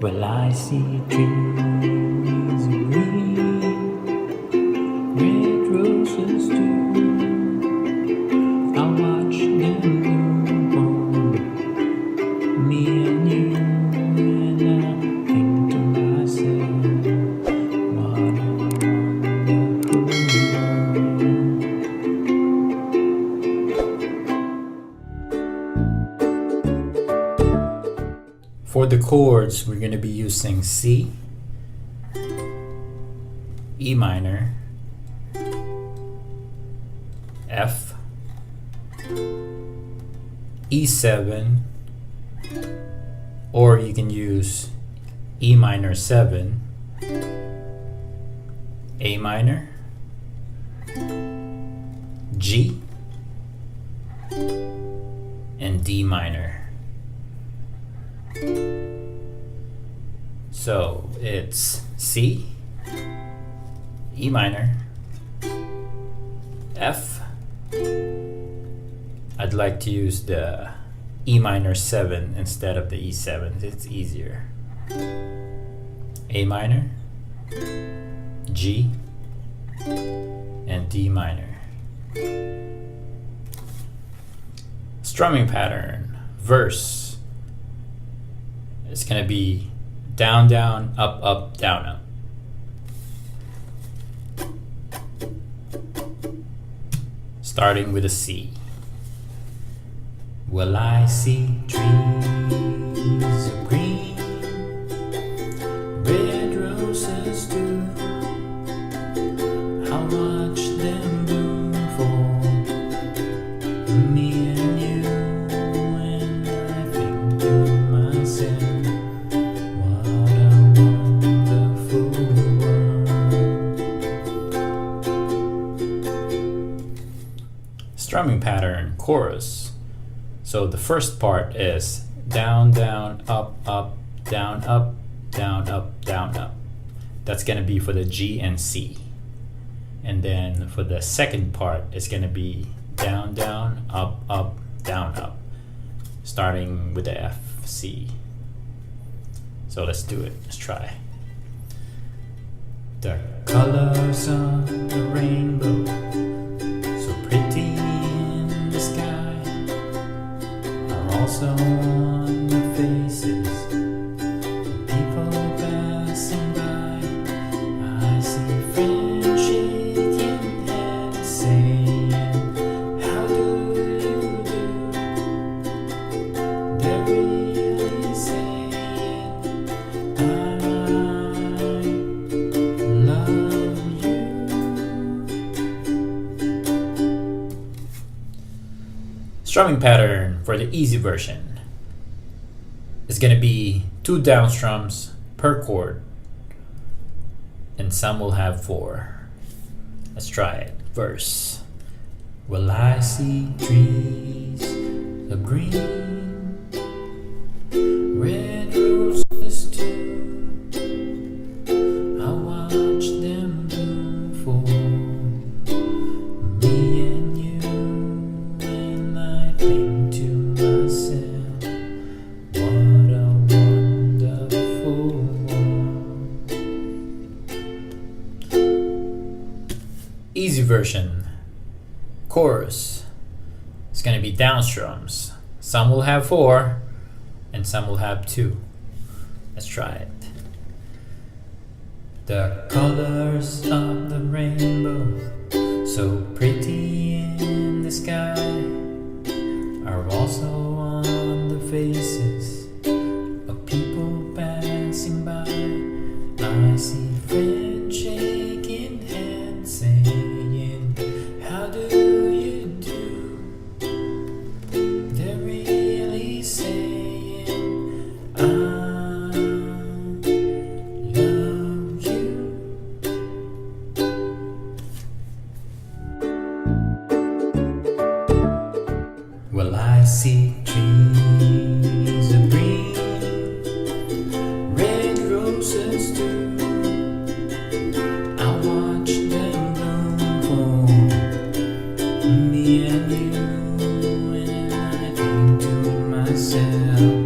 Well, I see trees of green, red roses too. I watch them bloom for me and you, and I think to myself, what a wonderful world. For the chords, we're going to be using C, E minor, F, E7, or you can use E minor 7, A minor, G, and D minor. So it's C, E minor, F. I'd like to use the E minor 7 instead of the E7. It's easier. A minor, G, and D minor. Strumming pattern, verse. It's gonna be down, down, up, up, down, up. Starting with a C. Well, I see trees of green, red roses too. I watch them bloom for me and you, and I think to myself, what a wonderful world. Strumming pattern, chorus. So the first part is down, down, up, up, down, up, down, up, down, up. That's gonna be for the G and C. And then for the second part, it's gonna be down, down, up, up, down, up. Starting with the F, C. So let's do it, let's try. The colors of the rainbow, so pretty in the sky, also on the faces of people passing by. I see friends shaking hands saying, how do you do? They're really saying, I love you. Strumming pattern for the easy version is going to be 2 down strums per chord, and some will have 4. Let's try it. Verse. Well, I see trees of green, red roses too. I watch them bloom for me and you, and I think to myself, what a wonderful world. Easy version. Chorus. It's going to be down strums. Some will have 4 and some will have 2. Let's try it. The colors of the rainbow, so pretty in the sky, are also on the faces of people passing by. I see friends shaking hands saying, how do you do? They're really saying, I love you. Well, I see trees of green, red roses too. I watch them bloom for me and you, and I think to myself,